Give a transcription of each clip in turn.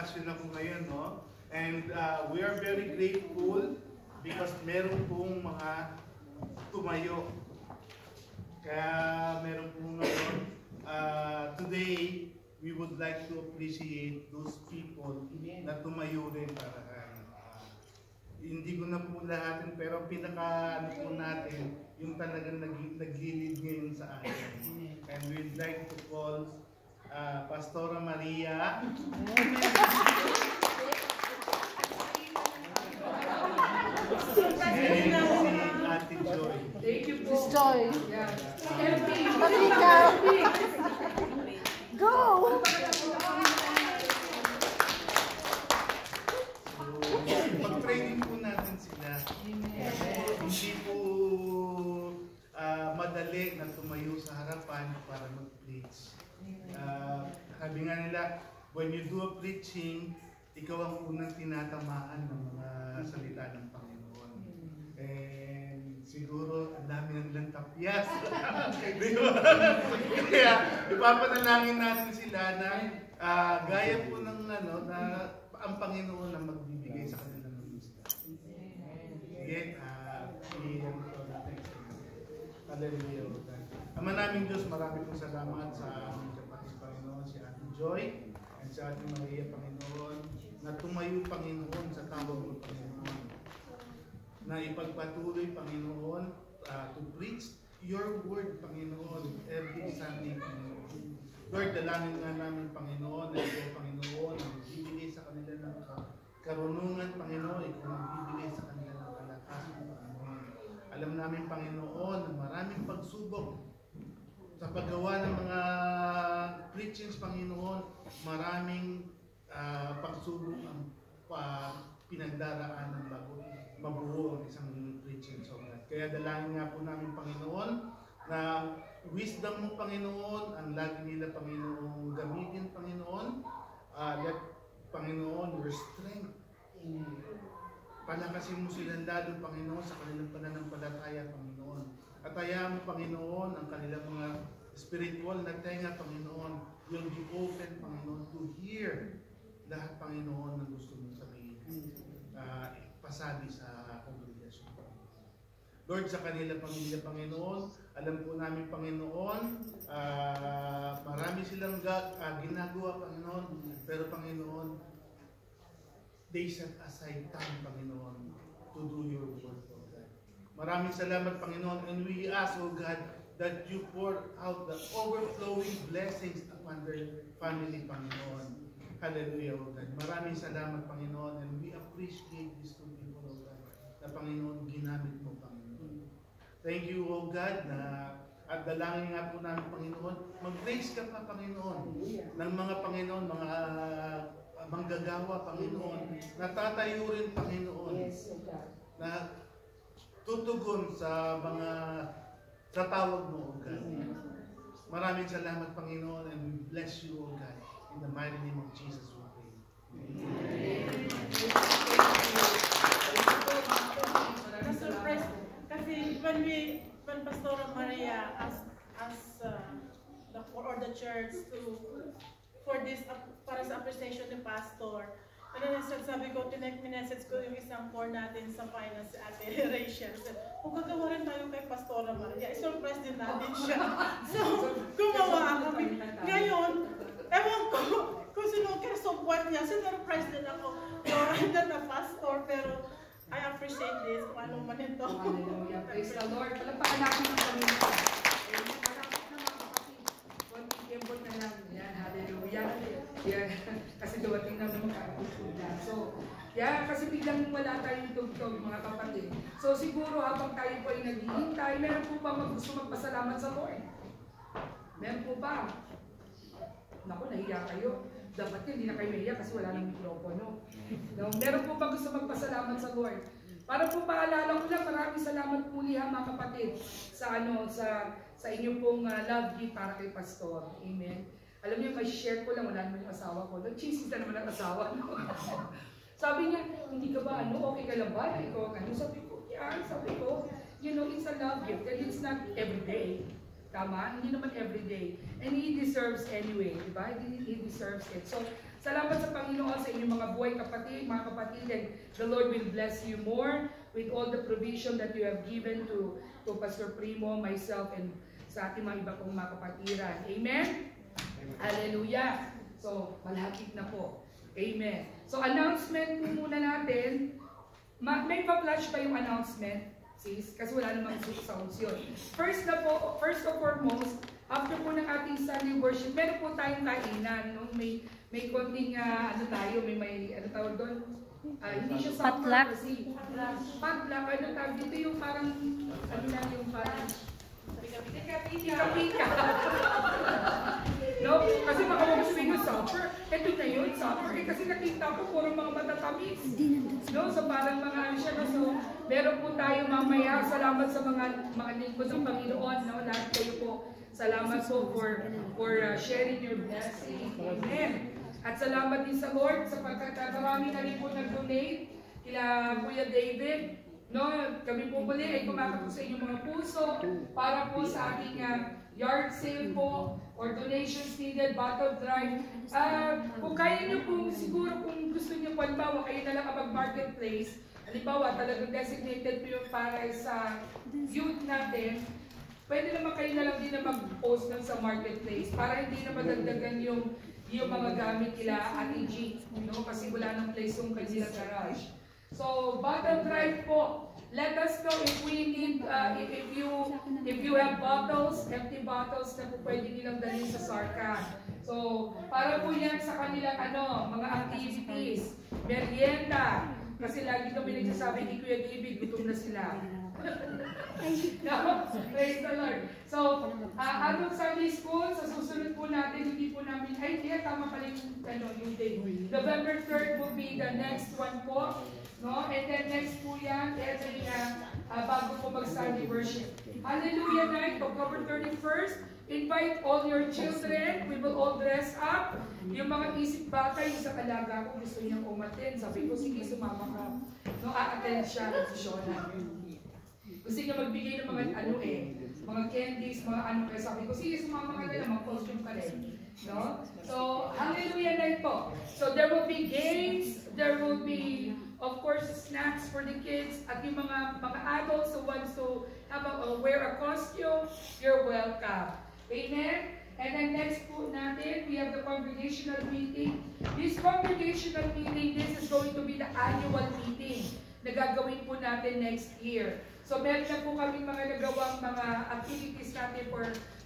nagbakasyon ako ngayon, no? And we are very grateful because meron pong mga tumayo. Kaya meron pong ngayon, today, we would like to appreciate those people na tumayo rin para hindi ko na po lahatin, pero pinaka po natin yung talagang naglilid ngayon sa atin. And we'd like to call Pastora Maria. And si Ate Joy. Thank you po. Miss Joy. Marika. Go! Pag-training po natin sila. Hindi po madali na tumayo sa harapan para mag-preach. Sabi nga nila, when you do a preaching, ikaw ang unang tinatamaan ng mga salita ng Panginoon. And siguro, ang dami ng ilang tapyas. Kaya, ipapanalangin natin sila na gaya po ng na ang Panginoon ang magbibigay sa kanila ng wisdom. Sige, hallelujah. Ama naming Diyos, marami pong salamat sa aming kapatid Panginoon, si Ate Joy, and sa Ate Maria, Panginoon, na tumayo, Panginoon, sa tawag mo, Panginoon, na ipagpatuloy, Panginoon, to preach your word, Panginoon, every Sunday, Panginoon. Lord, dalangin nga namin, Panginoon, na ikaw, Panginoon, ang bibigay sa kanila ng karunungan, Panginoon, ikaw ang bibigay sa kanila ng kalakasan, Panginoon. Alam namin, Panginoon, na maraming pagsubok sa paggawa ng mga preachings, Panginoon, maraming pagsubok ang pinagdaraanan bago mabuo ang isang preaching. So, kaya dalangin nga po namin, Panginoon, na wisdom mo, Panginoon, ang lagi nila, Panginoon, gamitin, Panginoon. Let, Panginoon, your strength. Palakasin mo silang lalo, Panginoon, sa kanilang pananampalataya, Panginoon. At hayaan mo, Panginoon, ang kanilang mga spiritual na tenga, Panginoon, will be open, Panginoon, to hear lahat, Panginoon, na gusto mong sabihin. Pasabi sa congregation. Lord, sa kanila pamilya, Panginoon, alam po namin, Panginoon, marami silang ginagawa, Panginoon, pero, Panginoon, they set aside time, Panginoon, to do your work, oh God. Maraming salamat, Panginoon, and we ask, oh God, that you pour out the overflowing blessings upon their family, Panginoon. Hallelujah, oh God. Maraming salamat, Panginoon, and we appreciate these two people, oh God, na, Panginoon, ginamit mo, Panginoon. Thank you, oh God, na at dalangin nga po namin, Panginoon, mag-raise ka pa, Panginoon, ng mga, Panginoon, mga manggagawa, Panginoon, natatayo rin, Panginoon, na tutugon sa mga sa tawag mo, O God. Maraming salamat, Panginoon, and we bless you, O God. In the mighty name of Jesus, we pray. Na-surprise kasi when Pastor Maria asked the church for this para sa appreciation ni Pastor. Ano sabi ko, minessage ko yung isang core natin sa finance, Ate Rachel. Kung gagawa rin tayo kay Pastora Maria, surprise din natin siya. So, gumawa kami. Ngayon, ewan ko kung sino kasubwat niya, sinurprise din ako. Hindi na Pastor, pero I appreciate this. Kung ano man ito. Hallelujah. Praise the Lord. Palapakan natin ang pamilya. Malapit na mga kapatid. Konting kembot na lang. Yan, hallelujah. Yeah. Kasi dumating na naman kakapagpunan. So, yeah, kasi biglang wala tayong tugtog, mga kapatid. So, siguro habang tayo po ay naghihintay, meron po ba gusto magpasalamat sa Lord? Meron po ba? Naku, nahiya kayo. Dapat hindi na kayo nahiya kasi wala nang mikropono. No, meron po ba gusto magpasalamat sa Lord? Para po paalala ko lang, maraming salamat po liha, mga kapatid, sa inyo pong love gift para kay Pastor. Amen. Alam niyo, may share ko lang, wala naman yung asawa ko. Nag-cheesy na naman ang asawa. No? Sabi niya, hindi ka ba, okay ka lang ba? Ikaw, sabi ko, yeah, sabi ko, you know, it's a love gift. And it's not every day. Tama? Hindi naman every day. And he deserves anyway, diba? He deserves it. So, Salamat sa Panginoon sa inyong mga buhay kapatid, mga kapatid, and the Lord will bless you more with all the provision that you have given to Pastor Primo, myself, and sa ating mga iba kong mga kapatiran. Amen? Hallelujah! So, malapit na po. Amen. So, announcement po muna natin. May pa-flash pa yung announcement, sis, kasi wala namang sounds yun. First and foremost, after po ng ating Sunday worship, meron po tayong kainan. No? May konting, ano tawag doon? Hindi siya supper kasi. Potluck. Ano tawag dito yung parang, ano lang yung parang, pika-pika. No? Kasi baka mag-swing yung supper. Ito na yun, supper. Kasi nakita ko, puro mga matatamis. No? So parang mga ano siya. So, meron po tayo mamaya. Salamat sa mga lingkod ng Panginoon. No? Lahat kayo po. Salamat po for sharing your blessing. Amen. At salamat din sa Lord sapagkat marami na rin po nag-donate kila Kuya David. No, kami po muli ay kumakatok sa inyong mga puso para po sa ating yard sale po or donations needed, bottle drive. Kung kaya nyo po, siguro kung gusto nyo po, halimbawa kayo na lang mag-marketplace, halimbawa talagang designated po yung para sa youth natin, pwede naman kayo na lang din na mag-post lang sa marketplace para hindi na madagdagan yung mga gamit nila Ate G, no? Kasi wala nang place yung kanilang garage. So, bottle drive po. Let us know if we need, if you have bottles, empty bottles na po pwede nilang dalhin sa Sarka. So, para po yan sa kanilang mga activities, merienda. Kasi lagi kami nagsasabi ni Kuya David, gutom na sila. No? Praise the Lord. So, atong Sunday school, sa susunod po natin, hindi po namin, tama pala yung day. November 3rd will be the next one po. No? And then next po yan, bago po mag-Sunday worship. Hallelujah night, October 31st. Invite all your children. We will all dress up. Yung mga isip bata, yung sa kalaga ko, gusto niyang umaten. Sabi ko, sige, sumama ka. No, a-attend siya at Shona. Gusto niya magbigay ng mga candies, mga kaya sabi ko, sige, sumama ka na lang, mag-costume ka rin. No? So, hallelujah night po. So, there will be games, there will be, of course, snacks for the kids, at yung mga adults who wants to have wear a costume, you're welcome. Amen? And then next po natin, we have the congregational meeting. This congregational meeting, this is going to be the annual meeting na gagawin po natin next year. So meron na po kami mga nagawang mga activities natin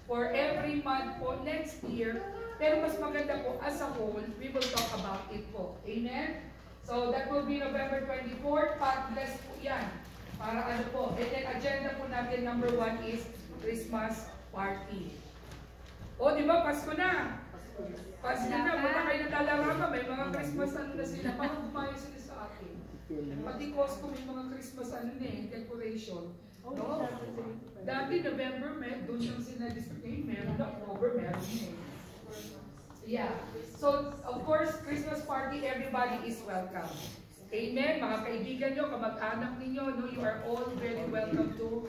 for every month po next year. Pero mas maganda po, as a whole, we will talk about it po. Amen? So that will be November 24th. Bless po yan. Para ano po. And then agenda po natin, number 1 is Christmas party. O, di ba? Pasko na. Pasko na. Punta kayo na Talarama. May mga Christmas na sila. Parang bumayo sila sa akin. Pati Costco may mga Christmas decoration. No? Dati November, doon siyang sinadisplay. Meron na October, meron na. Yeah. So, of course, Christmas party, everybody is welcome. Amen. Mga kaibigan nyo, kamag-anak ninyo, no, you are all very welcome to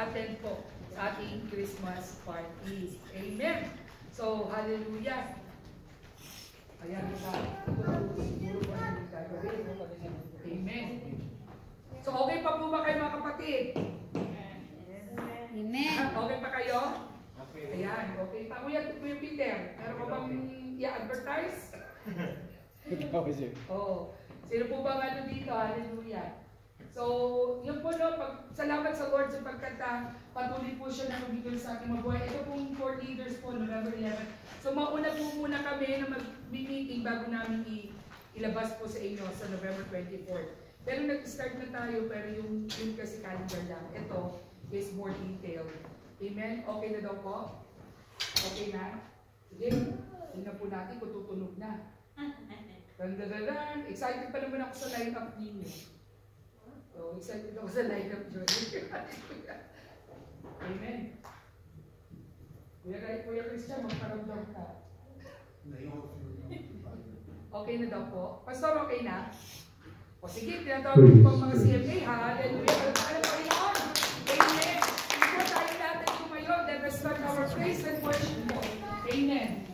attend po sa ating Christmas party. Amen. So, hallelujah. Ayan, amen. So, okay pa po ba kayo mga kapatid? Amen. Okay pa kayo? Ayan, okay pa. Kuya Peter, meron ko bang i-advertise? Oh, sino po ba ano dito? Hallelujah. So, yun po salamat sa Lord sa pagkanta, patuloy po siya na magbigay sa ating mabuhay. Ito pong 4 leaders po, November 11. So, mauna po muna kami na mag-meeting bago namin ilabas po sa inyo sa November 24th. Pero nag-start na tayo, pero yung kasi calendar lang. Ito is more detailed. Amen? Okay na daw po? Okay na? Sige, tingnan po natin kung tutunog na. Dandadadan. Excited pa naman ako sa line-up ninyo. So, excited ako sa line-up nyo. Amen. Kuya Christian, magparamdam ka. Okay na daw po? Pastor, okay na? O sige, tinatawag ko po mga CMA. Hallelujah. Alam mo yun? Amen. Before tayo natin tumayo, let us start our praise and worship po. Amen.